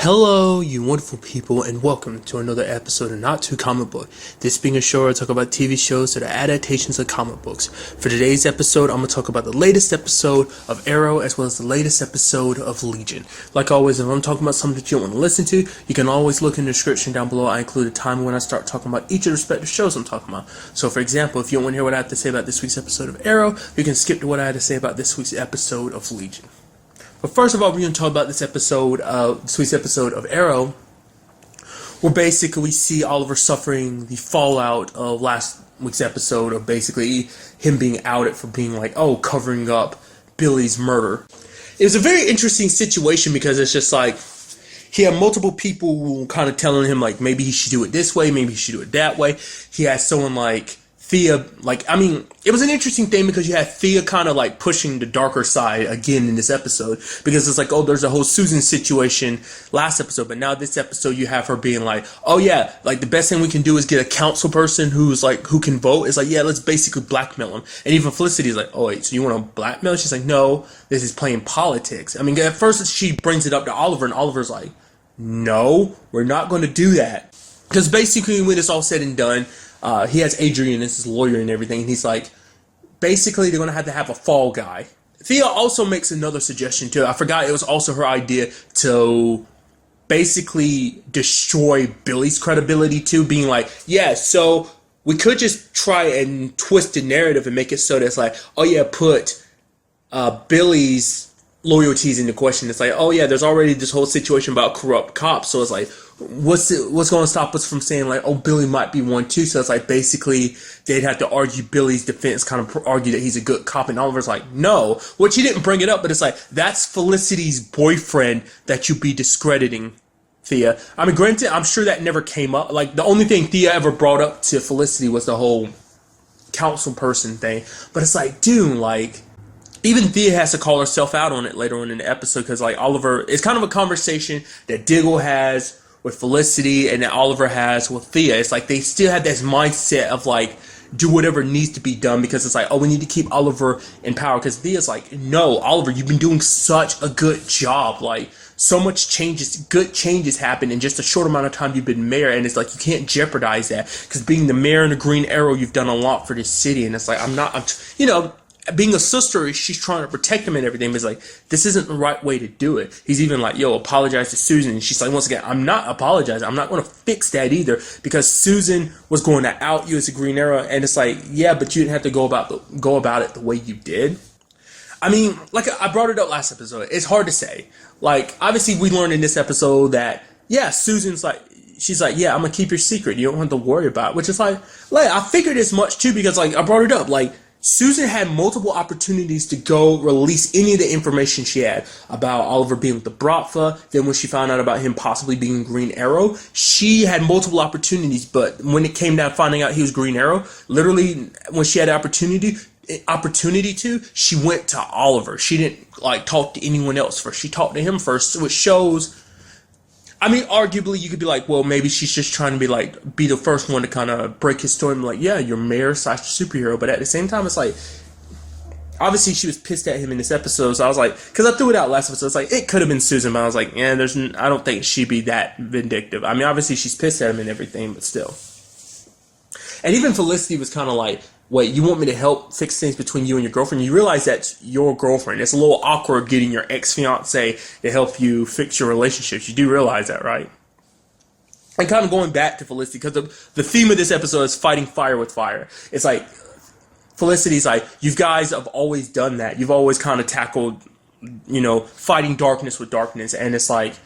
Hello, you wonderful people, and welcome to another episode of Not Too Comic Book. This being a show where I talk about TV shows that are adaptations of comic books. For today's episode, I'm going to talk about the latest episode of Arrow as well as the latest episode of Legion. Like always, if I'm talking about something that you don't want to listen to, you can always look in the description down below. I include a time when I start talking about each of the respective shows I'm talking about. So, for example, if you don't want to hear what I have to say about this week's episode of Arrow, you can skip to what I had to say about this week's episode of Legion. But first of all, we're going to talk about this week's episode of Arrow, where basically we see Oliver suffering the fallout of last week's episode of basically him being outed for being like, covering up Billy's murder. It was a very interesting situation because it's just like, he had multiple people kind of telling him like, maybe he should do it this way, maybe he should do it that way. He had someone like Thea, it was an interesting thing because you had Thea kind of like pushing the darker side again in this episode because it's like, there's a whole Susan situation last episode, but now this episode you have her being like, the best thing we can do is get a council person who's like, who can vote. It's like, let's basically blackmail him. And even Felicity's like, wait, so you want to blackmail? She's like, no, this is playing politics. At first she brings it up to Oliver and Oliver's like, no, we're not going to do that. Because basically when it's all said and done, he has Adrian as his lawyer and everything, and he's like, basically they're going to have a fall guy. Thea also makes another suggestion too. I forgot it was also her idea to basically destroy Billy's credibility too, being like, so we could just try and twist the narrative and make it so that it's like, put Billy's loyalties into question. It's like, there's already this whole situation about corrupt cops, so it's like, what's going to stop us from saying like, Billy might be one too? So it's like basically they'd have to argue Billy's defense, kind of argue that he's a good cop, and Oliver's like, no, which he didn't bring it up, but it's like, that's Felicity's boyfriend that you'd be discrediting, Thea. Granted, I'm sure that never came up. Like, the only thing Thea ever brought up to Felicity was the whole council person thing, but it's like, dude, like, even Thea has to call herself out on it later on in the episode because like Oliver, it's kind of a conversation that Diggle has with Felicity and that Oliver has with Thea. It's like they still have this mindset of like, do whatever needs to be done because it's like, we need to keep Oliver in power, because Thea's like, no, Oliver, you've been doing such a good job. Like, so much good changes happen in just a short amount of time you've been mayor, and it's like, you can't jeopardize that because being the mayor in the Green Arrow, you've done a lot for this city, and it's like, being a sister, she's trying to protect him and everything, but it's like, this isn't the right way to do it. He's even like, apologize to Susan. And she's like, once again, I'm not apologizing. I'm not going to fix that either, because Susan was going to out you as a Green Arrow, and it's like, but you didn't have to go about it the way you did. Like I brought it up last episode, it's hard to say. Like, obviously we learned in this episode that, Susan's like, she's like, I'm going to keep your secret. You don't have to worry about it, which is like, I figured as much too, because like, I brought it up, like, Susan had multiple opportunities to go release any of the information she had about Oliver being with the Bratva. Then when she found out about him possibly being Green Arrow, she had multiple opportunities. But when it came down finding out he was Green Arrow, literally when she had the opportunity to, she went to Oliver. She didn't like talk to anyone else first. She talked to him first, which shows, arguably you could be like, well, maybe she's just trying to be the first one to kind of break his story and be like, you're mayor / superhero. But at the same time, it's like, obviously she was pissed at him in this episode. So I was like, because I threw it out last episode, it's like, it could have been Susan, but I was like, I don't think she'd be that vindictive. Obviously she's pissed at him and everything, but still. And even Felicity was kind of like, wait, you want me to help fix things between you and your girlfriend? You realize that's your girlfriend. It's a little awkward getting your ex-fiance to help you fix your relationships. You do realize that, right? And kind of going back to Felicity, because the theme of this episode is fighting fire with fire. It's like, Felicity's like, you guys have always done that. You've always kind of tackled, fighting darkness with darkness. And it's like,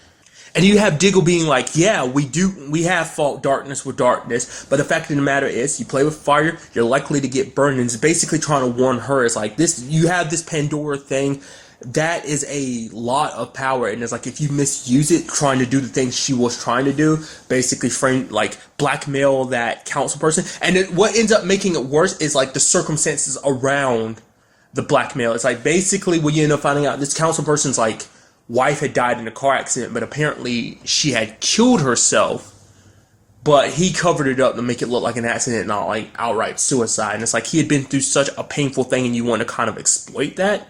and you have Diggle being like, we have fought darkness with darkness, but the fact of the matter is, you play with fire, you're likely to get burned, and it's basically trying to warn her. It's like, you have this Pandora thing, that is a lot of power, and it's like, if you misuse it, trying to do the things she was trying to do, basically blackmail that council person, and what ends up making it worse is like the circumstances around the blackmail. It's like, basically, when you end up finding out this council person's like, wife had died in a car accident, but apparently she had killed herself, but he covered it up to make it look like an accident, not like outright suicide. And it's like, he had been through such a painful thing and you want to kind of exploit that.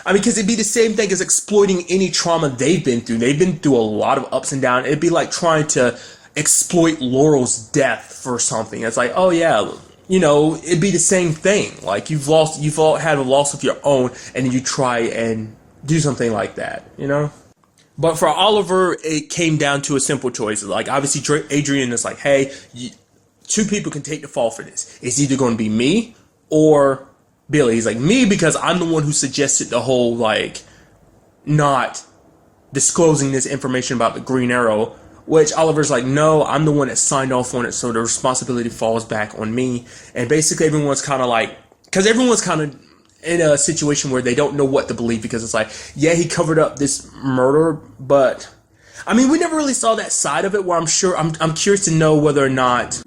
I mean, because it'd be the same thing as exploiting any trauma they've been through. They've been through a lot of ups and downs. It'd be like trying to exploit Laurel's death for something. It's like, oh yeah, it'd be the same thing. Like you've all had a loss of your own, and then you try and do something like that, But for Oliver, it came down to a simple choice. Like obviously, Adrian is like, hey, two people can take the fall for this. It's either going to be me or Billy. He's like, me because I'm the one who suggested the whole like not disclosing this information about the Green Arrow. Which Oliver's like, no, I'm the one that signed off on it, so the responsibility falls back on me. And basically everyone's kind of like, because everyone's kind of in a situation where they don't know what to believe, because it's like, yeah, he covered up this murder, but I mean, we never really saw that side of it, where I'm curious to know whether or not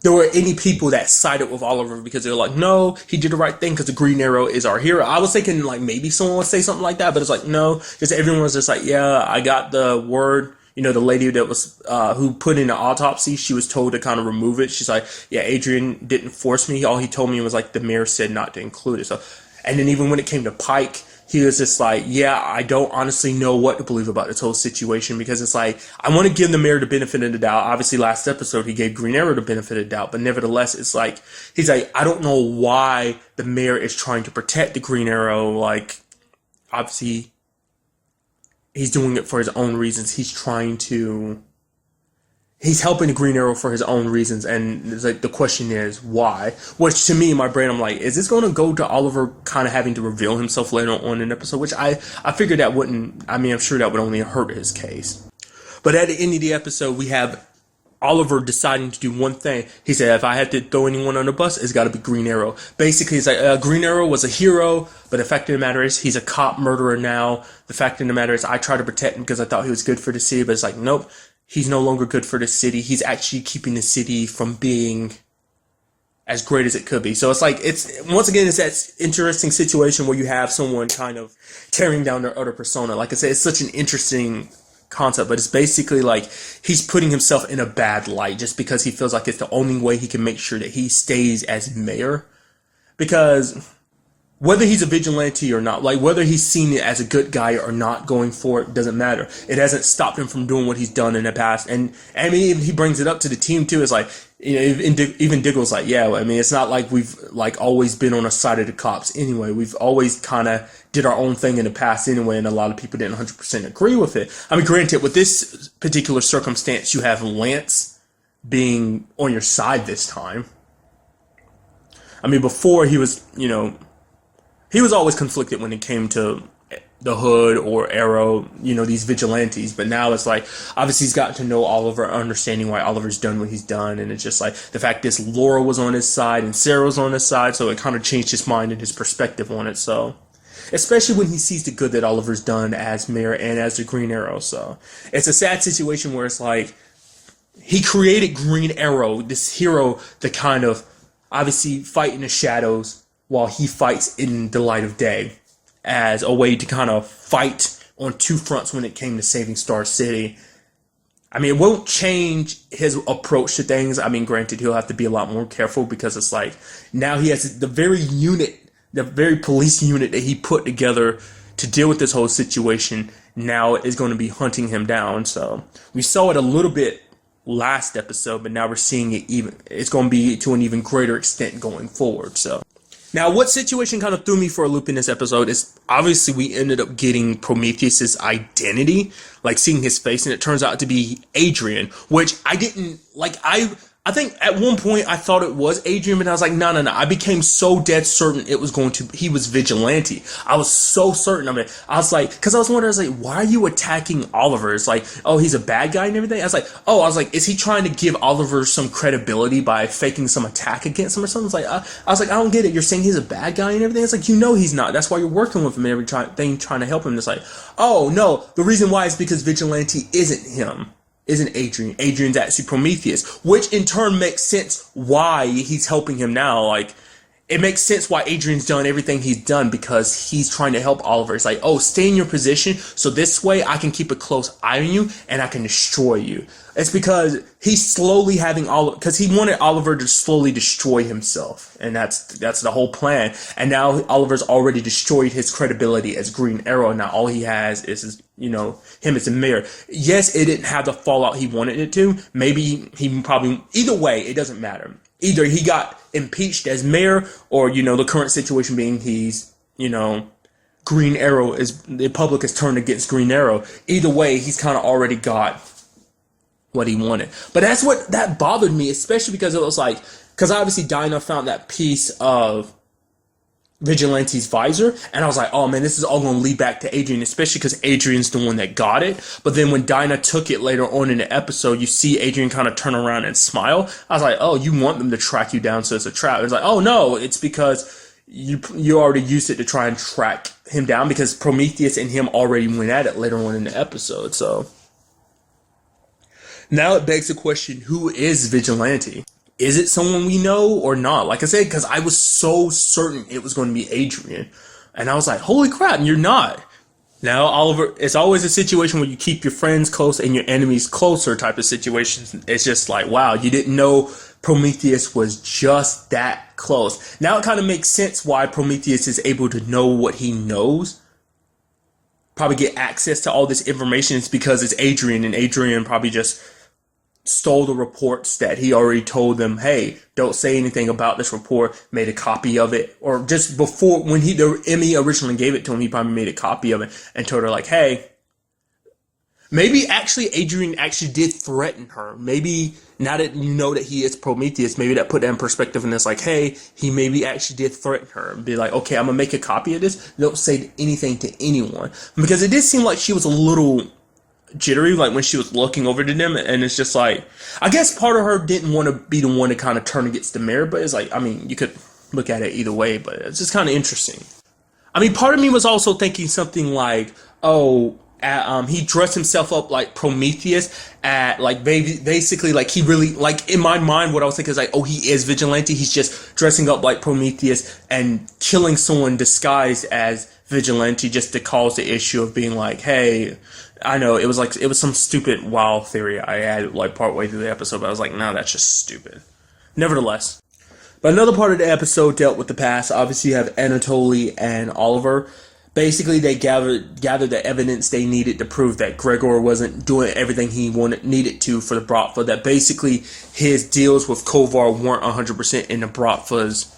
there were any people that sided with Oliver because they're like, no, he did the right thing because the Green Arrow is our hero. I was thinking like maybe someone would say something like that, but it's like, no, because everyone was just like, yeah, I got the word. The lady that was, who put in the autopsy, she was told to kind of remove it. She's like, yeah, Adrian didn't force me. All he told me was like, the mayor said not to include it. So, and then even when it came to Pike, he was just like, yeah, I don't honestly know what to believe about this whole situation, because it's like, I want to give the mayor the benefit of the doubt. Obviously last episode, he gave Green Arrow the benefit of the doubt, but nevertheless, it's like, he's like, I don't know why the mayor is trying to protect the Green Arrow. Like, obviously, he's doing it for his own reasons. He's helping the Green Arrow for his own reasons. And it's like, the question is why? Which to me, in my brain, I'm like, is this going to go to Oliver kind of having to reveal himself later on in the episode? Which I figured that wouldn't, I mean, I'm sure that would only hurt his case. But at the end of the episode, we have Oliver deciding to do one thing. He said, if I had to throw anyone on the bus, it's got to be Green Arrow. Basically, it's like, Green Arrow was a hero, but the fact of the matter is, he's a cop murderer now. The fact of the matter is, I tried to protect him because I thought he was good for the city, but it's like, nope, he's no longer good for the city. He's actually keeping the city from being as great as it could be. So it's like, once again, it's that interesting situation where you have someone kind of tearing down their other persona. Like I said, it's such an interesting concept, but it's basically like he's putting himself in a bad light just because he feels like it's the only way he can make sure that he stays as mayor. Because whether he's a vigilante or not, like whether he's seen it as a good guy or not going for it, doesn't matter. It hasn't stopped him from doing what he's done in the past. And I mean, he brings it up to the team too. It's like, even Diggle's like, yeah, I mean, it's not like we've like always been on the side of the cops anyway. We've always kind of did our own thing in the past anyway, and a lot of people didn't 100% agree with it. I mean, granted, with this particular circumstance, you have Lance being on your side this time. I mean, before he was, he was always conflicted when it came to the Hood or Arrow, these vigilantes. But now it's like, obviously he's gotten to know Oliver, understanding why Oliver's done what he's done. And it's just like the fact this Laura was on his side and Sarah was on his side. So it kind of changed his mind and his perspective on it. So, especially when he sees the good that Oliver's done as mayor and as the Green Arrow. So it's a sad situation where it's like, he created Green Arrow, this hero to kind of obviously fight in the shadows while he fights in the light of day, as a way to kind of fight on two fronts when it came to saving Star City. I mean, it won't change his approach to things. I mean, granted, he'll have to be a lot more careful, because it's like, now he has the very police unit that he put together to deal with this whole situation now is going to be hunting him down. So we saw it a little bit last episode, but now we're seeing it it's going to be to an even greater extent going forward. So now, what situation kind of threw me for a loop in this episode is, obviously we ended up getting Prometheus's identity, like seeing his face, and it turns out to be Adrian, which I didn't, like, I think at one point I thought it was Adrian, but I was like, no. I became so dead certain it was he was vigilante. I was so certain of it. I was like, because I was wondering, I was like, why are you attacking Oliver? It's like, oh, he's a bad guy and everything. I was like, is he trying to give Oliver some credibility by faking some attack against him or something? It's like, I was like, I don't get it. You're saying he's a bad guy and everything. It's like, he's not. That's why you're working with him and everything, trying to help him. It's like, oh no, the reason why is because vigilante isn't Adrian. Adrian's actually Prometheus, which in turn makes sense why he's helping him now. Like, it makes sense why Adrian's done everything he's done, because he's trying to help Oliver. It's like, oh, stay in your position so this way I can keep a close eye on you and I can destroy you. It's because he's slowly having Oliver, because he wanted Oliver to slowly destroy himself, and that's the whole plan. And now Oliver's already destroyed his credibility as Green Arrow, and now all he has is his, him as a mayor. Yes, it didn't have the fallout he wanted it to. Maybe he probably, either way, it doesn't matter. Either he got impeached as mayor, or, the current situation being he's, Green Arrow is, the public has turned against Green Arrow. Either way, he's kind of already got what he wanted. But that bothered me, especially because it was like, because obviously Dinah found that piece of Vigilante's visor, and I was like, oh man, this is all going to lead back to Adrian, especially because Adrian's the one that got it. But then when Dinah took it later on in the episode, you see Adrian kind of turn around and smile. I was like, oh, you want them to track you down, so it's a trap. It's like, oh no, it's because you already used it to try and track him down, because Prometheus and him already went at it later on in the episode. So now it begs the question, who is Vigilante? Is it someone we know or not? Like I said, because I was so certain it was going to be Adrian. And I was like, holy crap, you're not. Now, Oliver, it's always a situation where you keep your friends close and your enemies closer type of situations. It's just like, wow, you didn't know Prometheus was just that close. Now it kind of makes sense why Prometheus is able to know what he knows. Probably get access to all this information. It's because it's Adrian, and Adrian probably just stole the reports that he already told them, hey, don't say anything about this report, made a copy of it. Or just before, when Emmy originally gave it to him, he probably made a copy of it and told her, like, hey, maybe actually Adrian actually did threaten her. Maybe now that you know that he is Prometheus, maybe that put that in perspective, and it's like, hey, he maybe actually did threaten her and be like, okay, I'm going to make a copy of this. Don't say anything to anyone. Because it did seem like she was a little jittery, like when she was looking over to them, and it's just like, I guess part of her didn't want to be the one to kind of turn against the mayor, but it's like, I mean, you could look at it either way, but it's just kind of interesting. I mean, part of me was also thinking something like, oh, he dressed himself up like Prometheus at, like, basically, like, he really, like, in my mind, what I was thinking is like, oh, he is Vigilante, he's just dressing up like Prometheus and killing someone disguised as Vigilante just to cause the issue of being like, hey, I know it was some stupid wild theory I had like partway through the episode, but I was like, no, that's just stupid. Nevertheless, but another part of the episode dealt with the past. Obviously, you have Anatoly and Oliver. Basically, they gathered the evidence they needed to prove that Gregor wasn't doing everything he needed to for the Bratva. That basically his deals with Kovar weren't 100%, and the Bratva's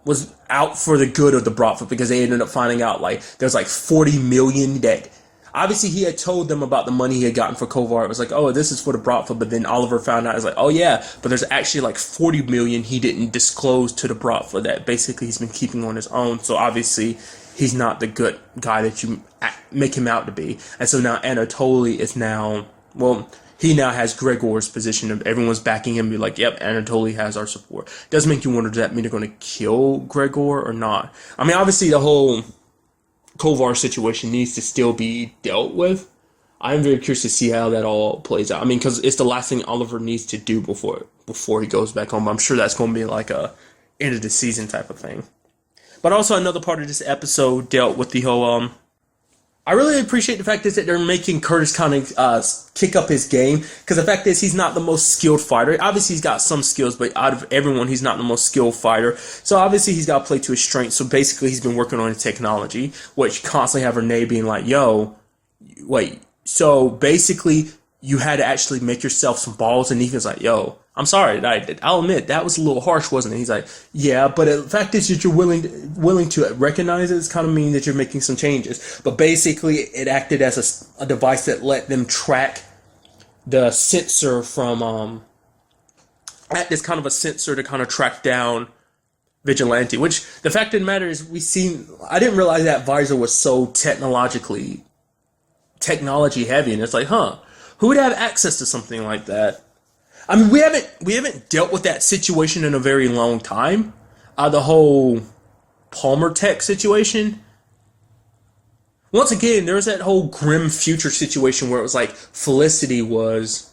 was out for the good of the Bratva, because they ended up finding out like there's like 40 million that. Obviously, he had told them about the money he had gotten for Kovar. It was like, oh, this is for the Bratva. But then Oliver found out, it's like, oh, yeah, but there's actually like 40 million he didn't disclose to the Bratva that basically he's been keeping on his own. So obviously, he's not the good guy that you make him out to be. And so now Anatoly is now, well, he now has Gregor's position of everyone's backing him, be like, yep, Anatoly has our support. It does make you wonder, does that mean they're going to kill Gregor or not? I mean, obviously, the whole Kovar situation needs to still be dealt with. I'm very curious to see how that all plays out. I mean, because it's the last thing Oliver needs to do before he goes back home. I'm sure that's going to be like a end of the season type of thing. But also another part of this episode dealt with the whole I really appreciate the fact is that they're making Curtis kind of kick up his game, because the fact is he's not the most skilled fighter. Obviously he's got some skills, but out of everyone he's not the most skilled fighter. So obviously he's got to play to his strengths. So basically he's been working on his technology, which constantly have Renee being like, yo, wait. So basically you had to actually make yourself some balls, and Ethan's like, yo, I'm sorry, I'll admit, that was a little harsh, wasn't it? He's like, yeah, but the fact is that you're willing to recognize it kind of mean that you're making some changes. But basically, it acted as a device that let them track the sensor from, act as kind of a sensor to kind of track down Vigilante, which the fact of the matter is I didn't realize that visor was so technology heavy, and it's like, who would have access to something like that? I mean, we haven't dealt with that situation in a very long time. The whole Palmer Tech situation. Once again, there's that whole grim future situation where it was like Felicity was,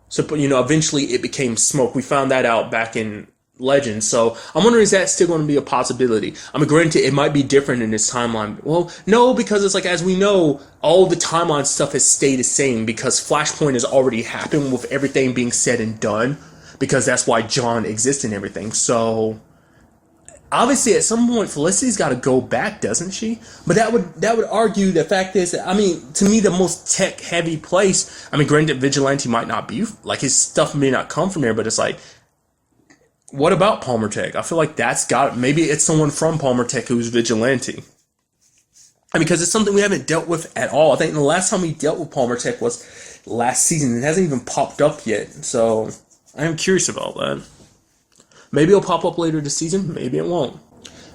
so eventually it became smoke. We found that out back in Legends. So I'm wondering, is that still going to be a possibility? I mean, granted, it might be different in this timeline. Well, no, because it's like, as we know, all the timeline stuff has stayed the same because Flashpoint has already happened with everything being said and done, because that's why John exists and everything. So obviously, at some point, Felicity's got to go back, doesn't she? But that would argue the fact is that, I mean, to me, the most tech-heavy place, I mean, granted, Vigilante might not be, like, his stuff may not come from there, but it's like, what about Palmer Tech? I feel like that's got, maybe it's someone from Palmer Tech who's Vigilante. I mean, because it's something we haven't dealt with at all. I think the last time we dealt with Palmer Tech was last season. It hasn't even popped up yet, so I am curious about that. Maybe it'll pop up later this season. Maybe it won't.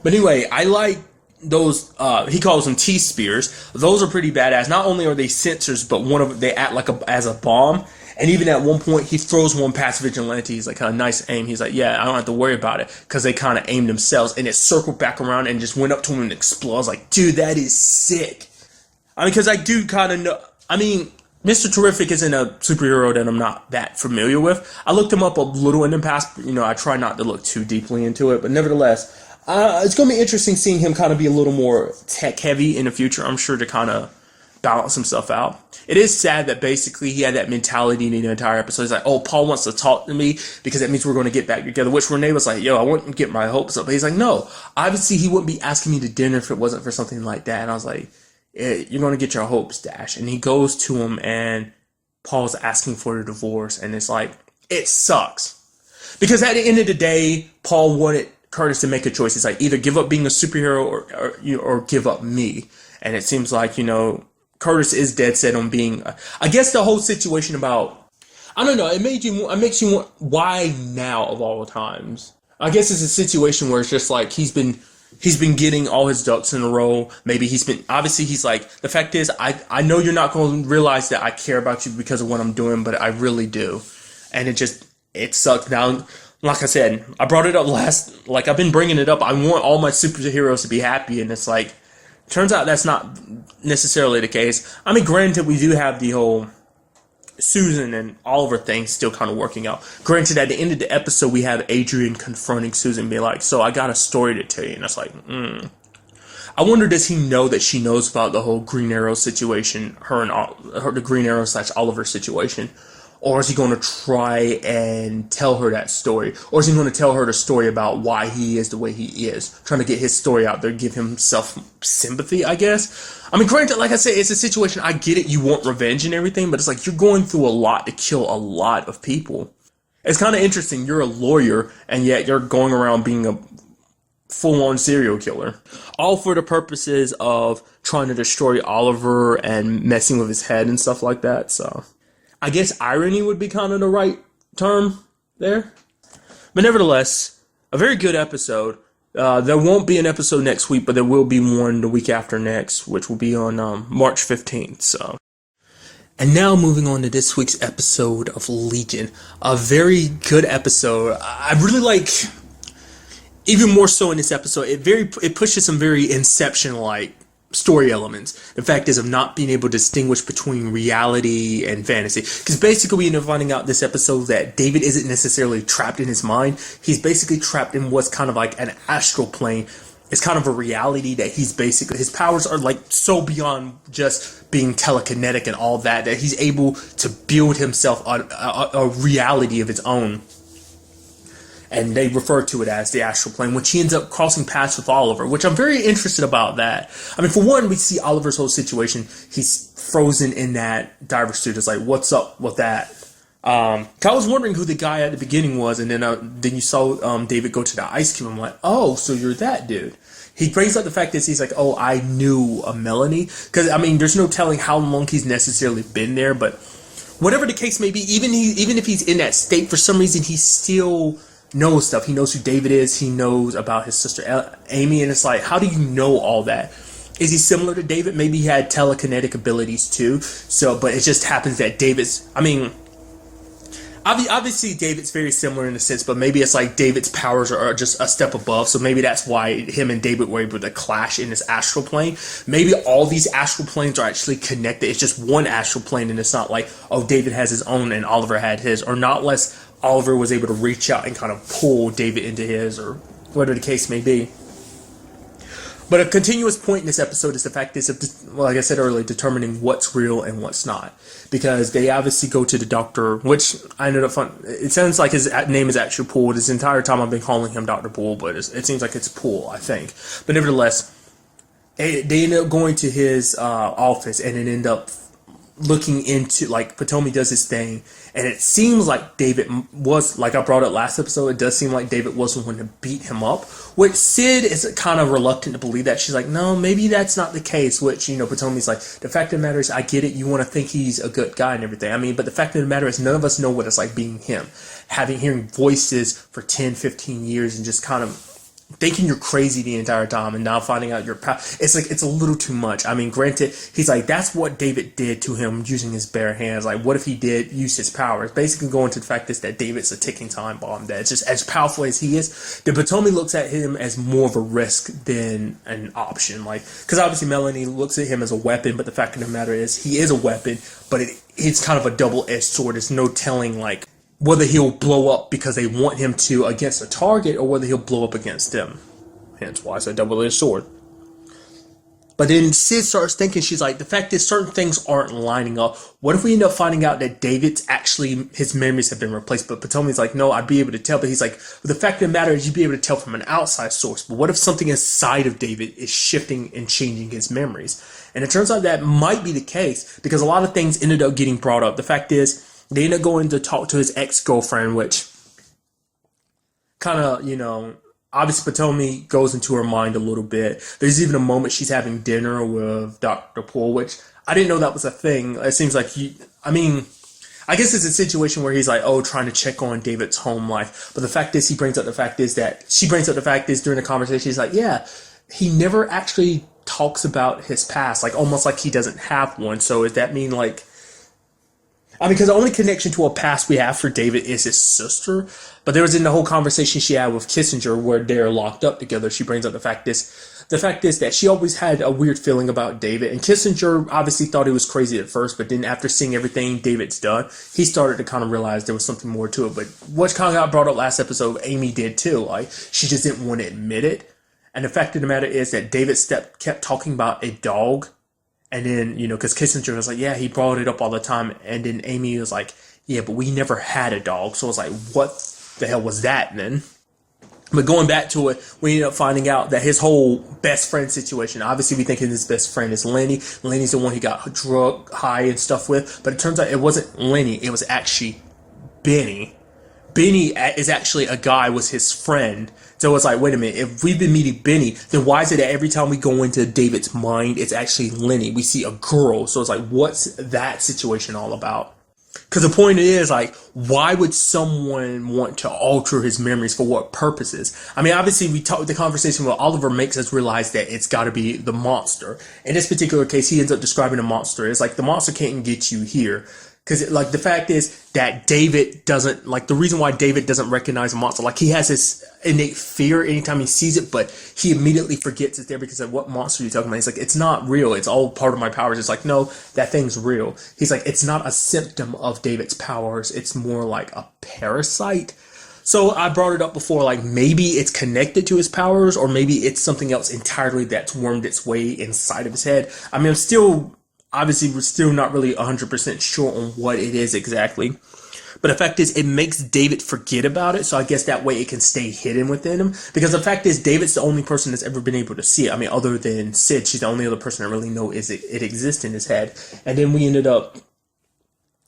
But anyway, I like those, he calls them T-Spears. Those are pretty badass. Not only are they sensors, but one of them, they act like as a bomb. And even at one point, he throws one past Vigilante. He's like, a nice aim. He's like, yeah, I don't have to worry about it. Because they kind of aimed themselves. And it circled back around and just went up to him and exploded. I was like, dude, that is sick. I mean, because I do kind of know. I mean, Mr. Terrific isn't a superhero that I'm not that familiar with. I looked him up a little in the past. You know, I try not to look too deeply into it. But nevertheless, it's going to be interesting seeing him kind of be a little more tech-heavy in the future. I'm sure to kind of balance some stuff out. It is sad that basically he had that mentality in the entire episode. He's like, oh, Paul wants to talk to me because that means we're going to get back together. Which Renee was like, yo, I wouldn't get my hopes up. But he's like, no, obviously he wouldn't be asking me to dinner if it wasn't for something like that. And I was like, you're going to get your hopes dashed. And he goes to him and Paul's asking for a divorce. And it's like, it sucks. Because at the end of the day, Paul wanted Curtis to make a choice. He's like, either give up being a superhero or give up me. And it seems like, you know, Curtis is dead set on being, I guess the whole situation about, I don't know, it makes you want, why now of all times? I guess it's a situation where it's just like, he's been getting all his ducks in a row. Maybe obviously he's like, the fact is, I know you're not going to realize that I care about you because of what I'm doing, but I really do. And it sucked. Now, like I said, I brought it up I've been bringing it up. I want all my superheroes to be happy, and it's like, turns out that's not necessarily the case. I mean, granted, we do have the whole Susan and Oliver thing still kind of working out. Granted, at the end of the episode, we have Adrian confronting Susan, being like, so I got a story to tell you. And it's like, I wonder, does he know that she knows about the whole Green Arrow situation, the Green Arrow / Oliver situation? Or is he going to try and tell her that story? Or is he going to tell her the story about why he is the way he is? Trying to get his story out there, give himself sympathy, I guess. I mean, granted, like I said, it's a situation, I get it, you want revenge and everything, but it's like you're going through a lot to kill a lot of people. It's kind of interesting, you're a lawyer, and yet you're going around being a full-on serial killer. All for the purposes of trying to destroy Oliver and messing with his head and stuff like that, so I guess irony would be kind of the right term there. But nevertheless, a very good episode. There won't be an episode next week, but there will be one the week after next, which will be on March 15th. So, and now moving on to this week's episode of Legion. A very good episode. I really like, even more so in this episode, it pushes some very Inception-like story elements. The fact is of not being able to distinguish between reality and fantasy. Because basically we end up finding out this episode that David isn't necessarily trapped in his mind. He's basically trapped in what's kind of like an astral plane. It's kind of a reality that his powers are like so beyond just being telekinetic and all that he's able to build himself a reality of his own. And they refer to it as the astral plane, which he ends up crossing paths with Oliver, which I'm very interested about that. I mean, for one, we see Oliver's whole situation. He's frozen in that diver suit. It's like, what's up with that? I was wondering who the guy at the beginning was, and then you saw David go to the ice cube. I'm like, oh, so you're that dude. He brings up the fact that he's like, oh, I knew a Melanie. Because, I mean, there's no telling how long he's necessarily been there, but whatever the case may be, even if he's in that state, for some reason, he still knows stuff. He knows who David is. He knows about his sister Amy, and it's like, how do you know all that? Is he similar to David? Maybe he had telekinetic abilities too. So, but it just happens that obviously David's very similar in a sense, but maybe it's like David's powers are just a step above. So maybe that's why him and David were able to clash in this astral plane. Maybe all these astral planes are actually connected. It's just one astral plane, and it's not like, oh, David has his own and Oliver had his, or not less Oliver was able to reach out and kind of pull David into his, or whatever the case may be. But a continuous point in this episode is the fact is, like I said earlier, determining what's real and what's not. Because they obviously go to the doctor, which I ended up it sounds like his name is actually Poole. This entire time I've been calling him Dr. Poole, but it seems like it's Poole, I think. But nevertheless, they end up going to his office, and it end up looking into, like, Potomi does his thing, and it seems like David was, like I brought up last episode, it does seem like David was the one to beat him up, which Sid is kind of reluctant to believe that. She's like, no, maybe that's not the case, which, you know, Potomi's like, the fact of the matter is, I get it, you want to think he's a good guy and everything, I mean, but the fact of the matter is, none of us know what it's like being him, hearing voices for 10, 15 years, and just kind of thinking you're crazy the entire time, and now finding out it's like, it's a little too much. I mean, granted, he's like, that's what David did to him using his bare hands. Like, what if he did use his powers? Basically going to the fact is that David's a ticking time bomb, that it's just as powerful as he is, the Potomi looks at him as more of a risk than an option. Like, because obviously Melanie looks at him as a weapon, but the fact of the matter is, he is a weapon, but it's kind of a double-edged sword. There's no telling, like, whether he'll blow up because they want him to against a target, or whether he'll blow up against them. Hence why it's a double-edged sword. But then Sid starts thinking, she's like, the fact is certain things aren't lining up. What if we end up finding out that David's actually, his memories have been replaced? But Potomi's like, no, I'd be able to tell. But he's like, well, the fact of the matter is, you'd be able to tell from an outside source. But what if something inside of David is shifting and changing his memories? And it turns out that might be the case, because a lot of things ended up getting brought up. The fact is, they end up going to talk to his ex-girlfriend, which kind of, you know, obviously Potomi goes into her mind a little bit. There's even a moment she's having dinner with Dr. Poole, which I didn't know that was a thing. It seems like I guess it's a situation where he's like, oh, trying to check on David's home life. But the fact is, she brings up the fact is during the conversation, she's like, yeah, he never actually talks about his past, like almost like he doesn't have one. So does that mean, like, I mean, because the only connection to a past we have for David is his sister. But there was in the whole conversation she had with Kissinger where they're locked up together, she brings up the fact is that she always had a weird feeling about David. And Kissinger obviously thought he was crazy at first, but then after seeing everything David's done, he started to kind of realize there was something more to it. But what kind of got brought up last episode, Amy did too. Like, she just didn't want to admit it. And the fact of the matter is that David kept talking about a dog. And then, you know, because Kissinger was like, yeah, he brought it up all the time. And then Amy was like, yeah, but we never had a dog. So I was like, what the hell was that then? But going back to it, we ended up finding out that his whole best friend situation, obviously we think his best friend is Lenny. Lenny's the one he got drug high and stuff with. But it turns out it wasn't Lenny. It was actually Benny. Benny is actually a guy, was his friend. So it's like, wait a minute, if we've been meeting Benny, then why is it that every time we go into David's mind, it's actually Lenny? We see a girl. So it's like, what's that situation all about? Because the point is, like, why would someone want to alter his memories? For what purposes? I mean, obviously, the conversation with Oliver makes us realize that it's got to be the monster. In this particular case, he ends up describing the monster. It's like, the monster can't get you here. Because, like, the fact is that David doesn't, like, the reason why David doesn't recognize a monster, like, he has this innate fear anytime he sees it, but he immediately forgets it's there because of what monster you're talking about. He's like, it's not real. It's all part of my powers. It's like, no, that thing's real. He's like, it's not a symptom of David's powers. It's more like a parasite. So I brought it up before, like, maybe it's connected to his powers, or maybe it's something else entirely that's wormed its way inside of his head. I mean, obviously, we're still not really 100% sure on what it is exactly. But the fact is, it makes David forget about it. So I guess that way it can stay hidden within him. Because the fact is, David's the only person that's ever been able to see it. I mean, other than Sid, she's the only other person that really knows it exists in his head. And then we ended up,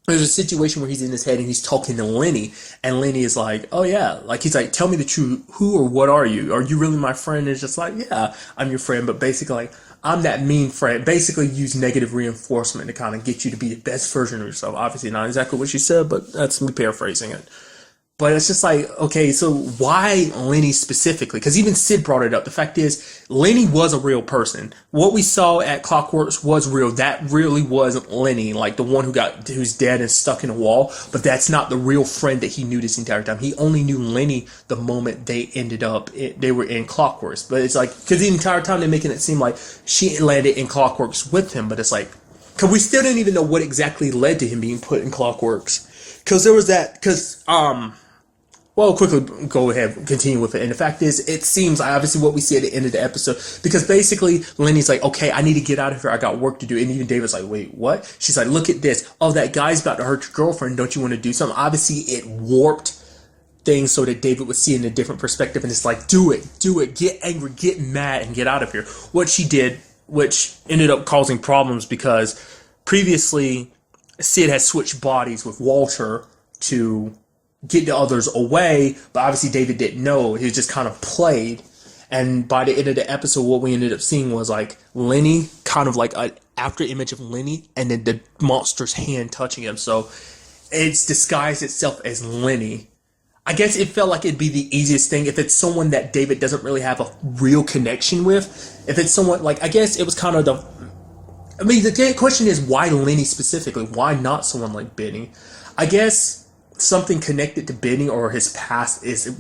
there's a situation where he's in his head and he's talking to Lenny. And Lenny is like, oh yeah. Like, he's like, tell me the truth. Who or what are you? Are you really my friend? And it's just like, yeah, I'm your friend. But basically, like, I'm that mean friend. Basically use negative reinforcement to kind of get you to be the best version of yourself. Obviously not exactly what she said, but that's me paraphrasing it. But it's just like, okay, so why Lenny specifically? Because even Sid brought it up. The fact is, Lenny was a real person. What we saw at Clockworks was real. That really was Lenny, like the one who's dead and stuck in a wall. But that's not the real friend that he knew this entire time. He only knew Lenny the moment they were in Clockworks. But it's like, because the entire time they're making it seem like she landed in Clockworks with him. But it's like, Because we still didn't even know what exactly led to him being put in Clockworks. Because there was that, well, quickly go ahead, continue with it. And the fact is, it seems obviously what we see at the end of the episode, because basically Lenny's like, okay, I need to get out of here. I got work to do. And even David's like, wait, what? She's like, look at this. Oh, that guy's about to hurt your girlfriend. Don't you want to do something? Obviously, it warped things so that David would see in a different perspective. And it's like, do it, get angry, get mad, and get out of here. What she did, which ended up causing problems because previously Sid had switched bodies with Walter to get the others away, but obviously David didn't know. He just kind of played. And by the end of the episode, what we ended up seeing was like Lenny, kind of like an after image of Lenny, and then the monster's hand touching him. So it's disguised itself as Lenny. I guess it felt like it'd be the easiest thing if it's someone that David doesn't really have a real connection with. If it's someone like, I guess it was kind of the question is, why Lenny specifically? Why not someone like Benny? I guess something connected to Benny or his past is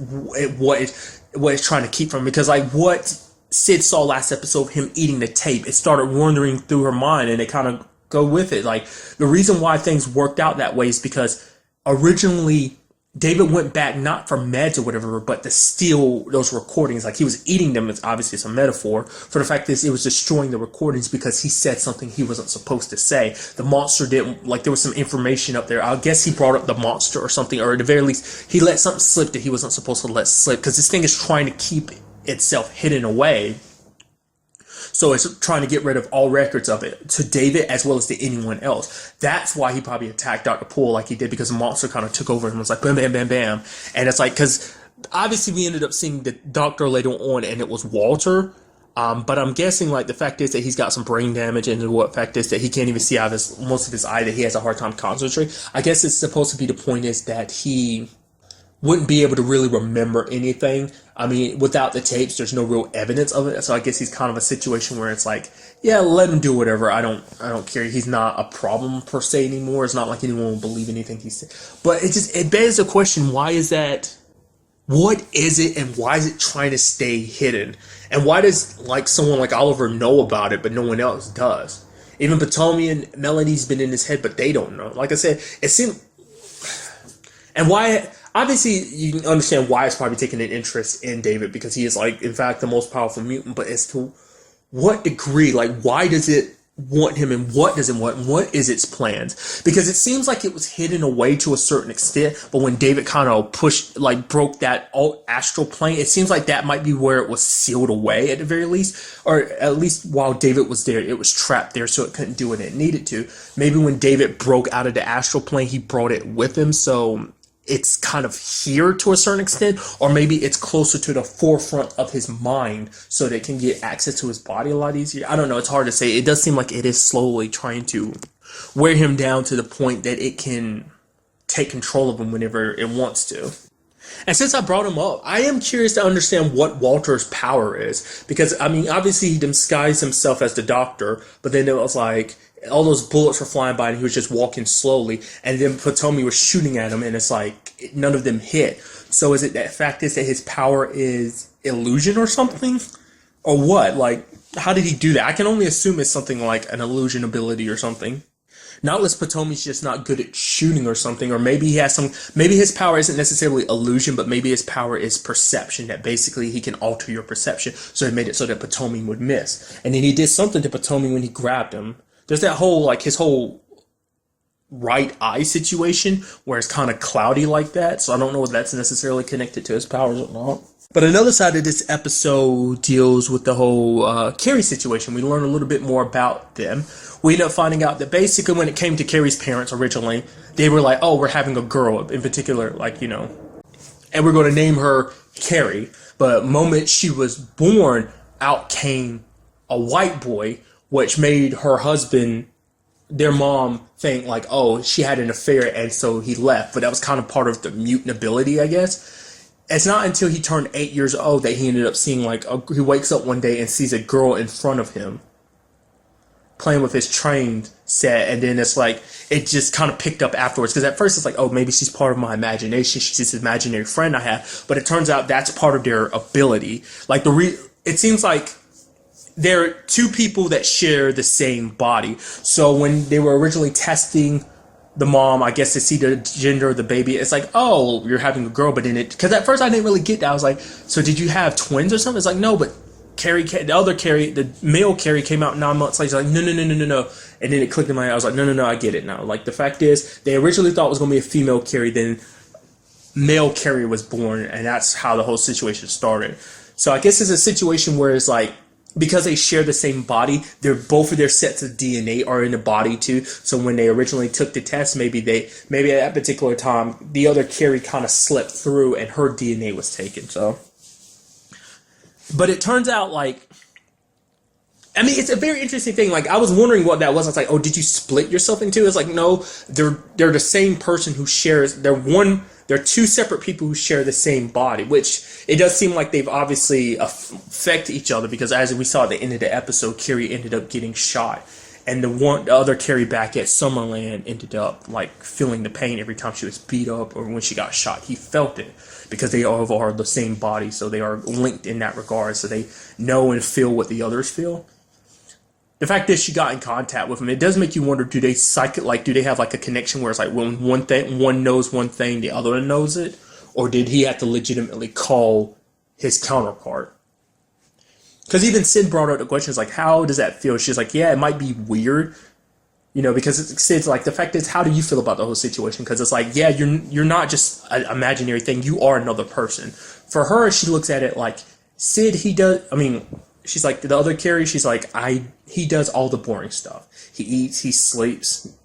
what it's trying to keep from him. Because like what Sid saw last episode of him eating the tape, it started wandering through her mind, and it kind of go with it. Like the reason why things worked out that way is because originally David went back not for meds or whatever, but to steal those recordings. Like he was eating them. It's obviously it's a metaphor for the fact that it was destroying the recordings because he said something he wasn't supposed to say. The monster didn't, like there was some information up there. I guess he brought up the monster or something, or at the very least he let something slip that he wasn't supposed to let slip, because this thing is trying to keep itself hidden away. So it's trying to get rid of all records of it to David as well as to anyone else. That's why he probably attacked Dr. Poole like he did, because the monster kind of took over and was like, bam, bam, bam, bam. And it's like, because obviously we ended up seeing the doctor later on and it was Walter. But I'm guessing like the fact is that he's got some brain damage, and the fact is that he can't even see out of most of his eye, that he has a hard time concentrating. I guess it's supposed to be the point is that he wouldn't be able to really remember anything. I mean, without the tapes, there's no real evidence of it. So I guess he's kind of a situation where it's like, yeah, let him do whatever. I don't care. He's not a problem per se anymore. It's not like anyone will believe anything he said. But it begs the question, why is that? What is it, and why is it trying to stay hidden? And why does like someone like Oliver know about it, but no one else does? Even Potomi and Melanie's been in his head, but they don't know. Like I said, it seemed, and why. Obviously, you can understand why it's probably taking an interest in David, because he is, like, in fact, the most powerful mutant. But as to what degree, like, why does it want him, and what does it want, and what is its plans? Because it seems like it was hidden away to a certain extent, but when David kind of broke that astral plane, it seems like that might be where it was sealed away at the very least, or at least while David was there, it was trapped there, so it couldn't do what it needed to. Maybe when David broke out of the astral plane, he brought it with him, so it's kind of here to a certain extent, or maybe it's closer to the forefront of his mind so that it can get access to his body a lot easier. I don't know. It's hard to say. It does seem like it is slowly trying to wear him down to the point that it can take control of him whenever it wants to. And since I brought him up, I am curious to understand what Walter's power is. Because, I mean, obviously he disguised himself as the doctor, but then it was like all those bullets were flying by and he was just walking slowly, and then Potomi was shooting at him and it's like none of them hit. So is it that fact is that his power is illusion or something? Or what? Like, how did he do that? I can only assume it's something like an illusion ability or something. Not unless Potomi's just not good at shooting or something, or maybe he has maybe his power isn't necessarily illusion, but maybe his power is perception, that basically he can alter your perception, so he made it so that Potomi would miss. And then he did something to Potomi when he grabbed him. There's that whole, like, his whole right eye situation where it's kind of cloudy like that, so I don't know if that's necessarily connected to his powers or not. But another side of this episode deals with the whole Carrie situation. We learn a little bit more about them. We end up finding out that basically when it came to Carrie's parents originally, they were like, oh, we're having a girl in particular, like, you know, and we're going to name her Carrie. But the moment she was born, out came a white boy, which made her husband, their mom, think like, oh, she had an affair, and so he left. But that was kind of part of the mutant ability, I guess. It's not until he turned 8 years old that he ended up seeing, like, he wakes up one day and sees a girl in front of him playing with his trained set, and then it's like, it just kind of picked up afterwards, because at first it's like, oh, maybe she's part of my imagination, she's this imaginary friend I have, but it turns out that's part of their ability. Like, it seems like they're two people that share the same body. So when they were originally testing the mom, I guess, to see the gender of the baby, it's like, oh, you're having a girl, but in it, because at first I didn't really get that. I was like, so did you have twins or something? It's like, no, but the male Carrie came out 9 months later. Like, no. And then it clicked in my head. I was like, no, I get it now. Like, the fact is, they originally thought it was going to be a female Carrie, then male Carrie was born, and that's how the whole situation started. So I guess it's a situation where it's like, because they share the same body, both of their sets of DNA are in the body too. So when they originally took the test, maybe at that particular time, the other Carrie kind of slipped through and her DNA was taken. So, but it turns out, like, I mean, it's a very interesting thing. Like, I was wondering what that was. I was like, oh, did you split yourself in two? It's like, no, they're the same person who shares. They're two separate people who share the same body, which it does seem like they've obviously affected each other, because as we saw at the end of the episode, Carrie ended up getting shot, and the other Carrie back at Summerland ended up like feeling the pain every time she was beat up or when she got shot. He felt it because they all are the same body, so they are linked in that regard. So they know and feel what the others feel. The fact that she got in contact with him, it does make you wonder, do they have like a connection where it's like when one knows one thing, the other one knows it? Or did he have to legitimately call his counterpart? Because even Sid brought up the question, like, how does that feel? She's like, yeah, it might be weird, because Sid's like, the fact is, how do you feel about the whole situation? Because it's like, yeah, you're not just an imaginary thing, you are another person. For her, she looks at it like, Sid, she's like, the other Carrie, she's like, he does all the boring stuff. He eats, he sleeps,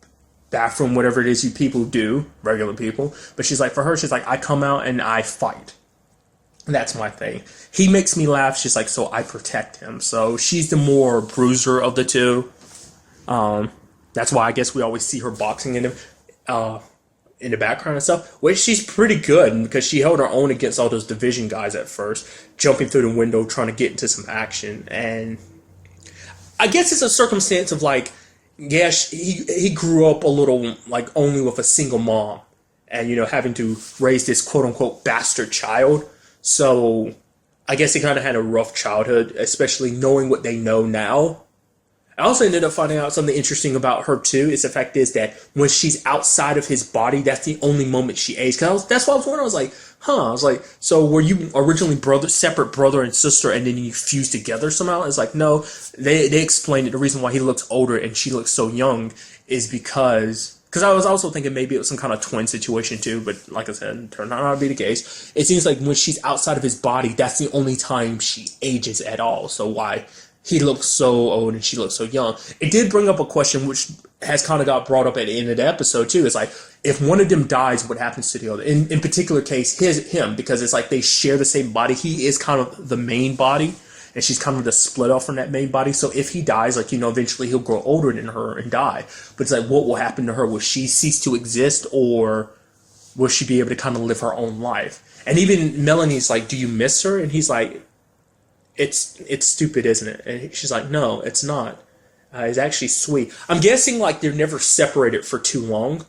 bathroom, whatever it is you people do, regular people. But she's like, for her, she's like, I come out and I fight. That's my thing. He makes me laugh. She's like, so I protect him. So she's the more bruiser of the two. That's why I guess we always see her boxing in the background and stuff, which she's pretty good, because she held her own against all those division guys at first, jumping through the window, trying to get into some action. And I guess it's a circumstance of like, yeah, he grew up a little like only with a single mom, and having to raise this quote unquote bastard child. So I guess he kind of had a rough childhood, especially knowing what they know now. I also ended up finding out something interesting about her too. Is the fact is that when she's outside of his body, that's the only moment she aged. That's why I was wondering. I was like, I was like, so were you originally separate brother and sister, and then you fused together somehow? It's like, no. They explained it. The reason why he looks older and she looks so young is because I was also thinking maybe it was some kind of twin situation too. But like I said, it turned out not to be the case. It seems like when she's outside of his body, that's the only time she ages at all. So why he looks so old and she looks so young? It did bring up a question which has kind of got brought up at the end of the episode too. It's like, if one of them dies, what happens to the other? In particular case, him, because it's like they share the same body. He is kind of the main body, and she's kind of the split off from that main body. So if he dies, like, eventually he'll grow older than her and die. But it's like, what will happen to her? Will she cease to exist, or will she be able to kind of live her own life? And even Melanie's like, do you miss her? And he's like, it's stupid, isn't it? And she's like, no, it's not. It's actually sweet. I'm guessing like they're never separated for too long.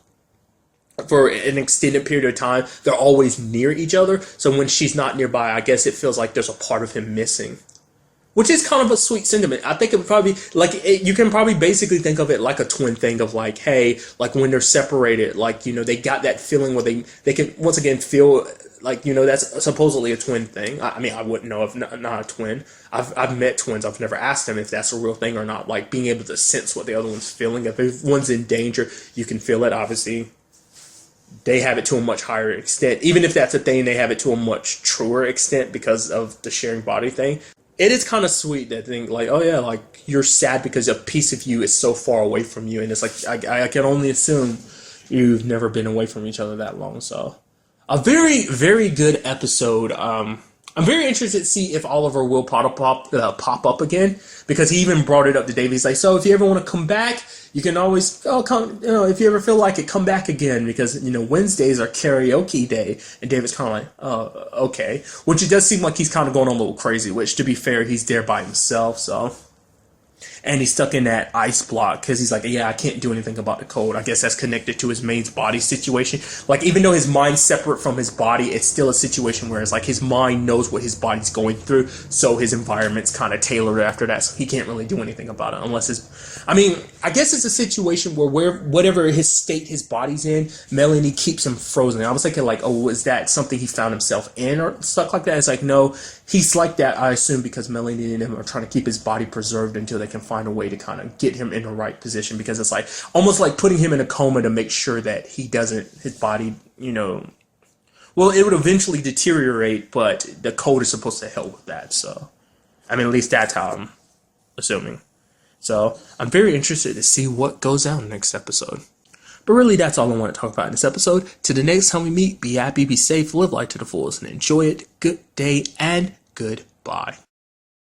For an extended period of time, they're always near each other. So when she's not nearby, I guess it feels like there's a part of him missing. Which is kind of a sweet sentiment. I think it would probably be, like, you can probably basically think of it like a twin thing of like, hey, like when they're separated, like, they got that feeling where they can once again feel like, that's supposedly a twin thing. I mean, I wouldn't know if not a twin. I've met twins. I've never asked them if that's a real thing or not. Like being able to sense what the other one's feeling. If one's in danger, you can feel it, obviously. They have it to a much higher extent. Even if that's a thing, they have it to a much truer extent because of the sharing body thing. It is kind of sweet that thing, like, oh yeah, like you're sad because a piece of you is so far away from you, and it's like I can only assume you've never been away from each other that long. So, a very, very good episode. I'm very interested to see if Oliver will pop up again, because he even brought it up to David. He's like, so if you ever want to come back, you can always come. If you ever feel like it, come back again, because Wednesdays are karaoke day. And David's kind of like, oh, okay. Which it does seem like he's kind of going on a little crazy. Which, to be fair, he's there by himself. So, and he's stuck in that ice block because he's like, yeah, I can't do anything about the cold. I guess that's connected to his mate's body situation. Like, even though his mind's separate from his body, it's still a situation where it's like his mind knows what his body's going through, so his environment's kind of tailored after that, so he can't really do anything about it unless I guess it's a situation where whatever his state his body's in, Melanie keeps him frozen. I was thinking like, oh, is that something he found himself in or stuff like that? It's like, no, he's like that, I assume, because Melanie and him are trying to keep his body preserved until they can find a way to kind of get him in the right position, because it's like almost like putting him in a coma to make sure that his body, well, it would eventually deteriorate, but the code is supposed to help with that. So, at least that's how I'm assuming. So, I'm very interested to see what goes down next episode. But really, that's all I want to talk about in this episode. Till the next time we meet, be happy, be safe, live life to the fullest, and enjoy it. Good day and goodbye.